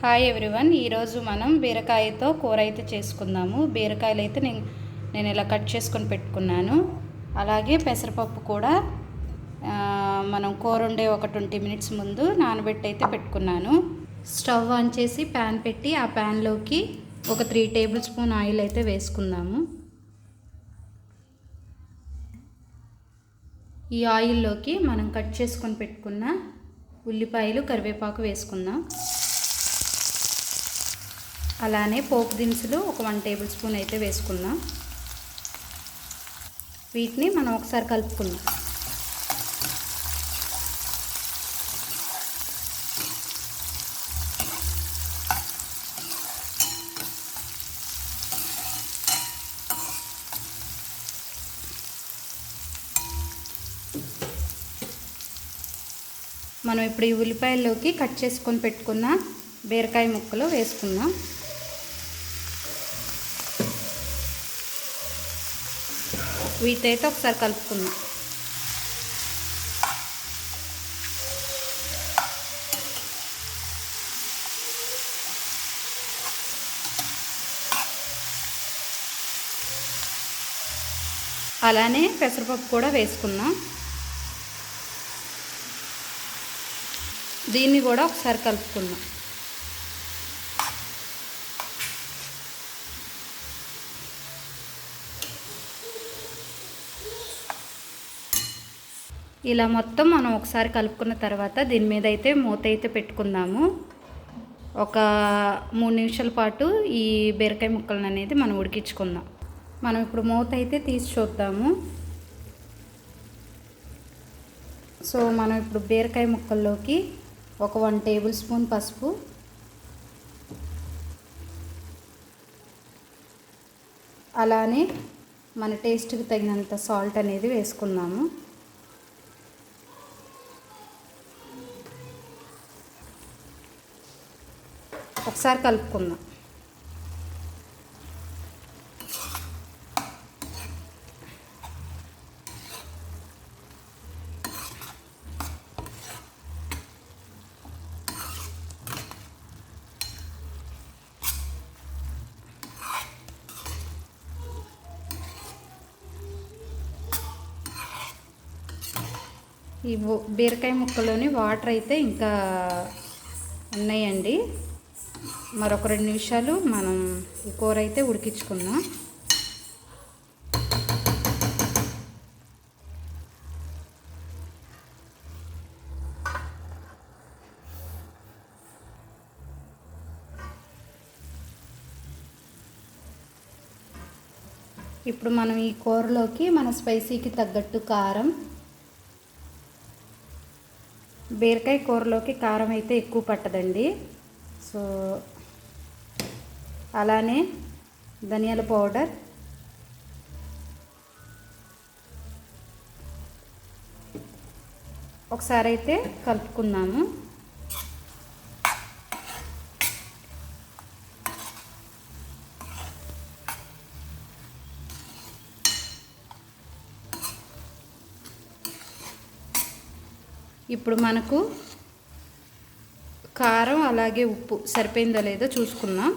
Hi everyone, ఈరోజు మనం బీరకాయతో కూర అయితే చేసుకుందాము. బీరకాయలు అయితే నేను ఇలా కట్ చేసుకొని పెట్టుకున్నాను. అలాగే పెసరపప్పు కూడా మనం కూర వండే ఒక 20 మినిట్స్ ముందు నానబెట్టి అయితే పెట్టుకున్నాను. స్టవ్ ఆన్ చేసి ప్యాన్ పెట్టి ఆ ప్యాన్లోకి ఒక 3 టేబుల్ స్పూన్ ఆయిల్ అయితే వేసుకుందాము. ఈ ఆయిల్లోకి మనం కట్ చేసుకొని పెట్టుకున్న ఉల్లిపాయలు, కరివేపాకు వేసుకుందాం. అలానే పోపు దినుసులు ఒక 1 టేబుల్ స్పూన్ అయితే వేసుకుందాం. వీటిని మనం ఒకసారి కలుపుకుందాం. మనం ఇప్పుడు ఈ ఉల్లిపాయల్లోకి కట్ చేసుకొని పెట్టుకున్న బీరకాయ ముక్కలు వేసుకుందాం. వీటైతే ఒకసారి కలుపుకుందాం. అలానే పెసరపప్పు కూడా వేసుకుందాం. దీన్ని కూడా ఒకసారి కలుపుకుందాం. ఇలా మొత్తం మనం ఒకసారి కలుపుకున్న తర్వాత దీని మీద అయితే మూత అయితే పెట్టుకుందాము. ఒక 3 నిమిషాల పాటు ఈ బీరకాయ ముక్కలను అనేది మనం ఉడికించుకుందాం. మనం ఇప్పుడు మూత అయితే తీసి చూద్దాము. సో మనం ఇప్పుడు బీరకాయ ముక్కల్లోకి ఒక 1 టేబుల్ స్పూన్ పసుపు, అలానే మన టేస్ట్కి తగినంత సాల్ట్ అనేది వేసుకుందాము. ఒకసారి కలుపుకుందాం. ఈ బీరకాయ ముక్కలోని వాటర్ అయితే ఇంకా ఉన్నాయండి. మరొక 2 నిమిషాలు మనం ఈ కూర అయితే ఉడికించుకుందాం. ఇప్పుడు మనం ఈ కూరలోకి మన స్పైసీకి తగ్గట్టు కారం, బీరకాయ కూరలోకి కారం అయితే ఎక్కువ పట్టదండి. సో అలానే ధనియాల పౌడర్, ఒకసారి అయితే కలుపుకుందాము. ఇప్పుడు మనకు కారం అలాగే ఉప్పు సరిపోయిందో లేదో చూసుకుందాం.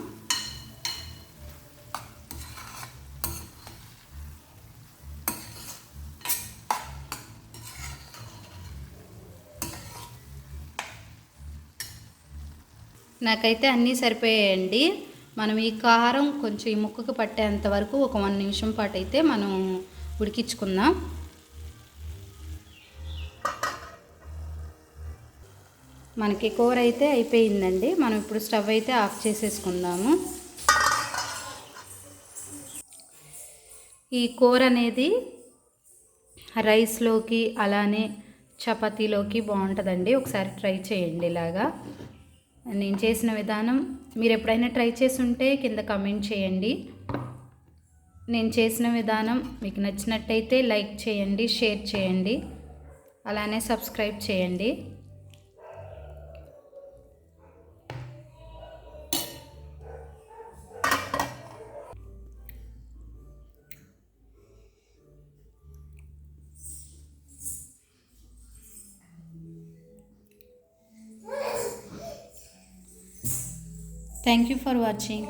నాకైతే అన్నీ సరిపోయాయండి. మనం ఈ కారం కొంచెం ఈ ముక్కకు పట్టేంత వరకు ఒక 1 నిమిషం పాటు అయితే మనం ఉడికించుకుందాం. మనకి కూర అయితే అయిపోయిందండి. మనం ఇప్పుడు స్టవ్ అయితే ఆఫ్ చేసేసుకుందాము. ఈ కూర అనేది రైస్లోకి అలానే చపాతీలోకి బాగుంటుందండి. ఒకసారి ట్రై చేయండి. ఇలాగా నేను చేసిన విధానం మీరు ఎప్పుడైనా ట్రై చేసి ఉంటే కింద కామెంట్ చేయండి. నేను చేసిన విధానం మీకు నచ్చినట్టయితే లైక్ చేయండి, షేర్ చేయండి, అలానే సబ్స్క్రైబ్ చేయండి. Thank you for watching.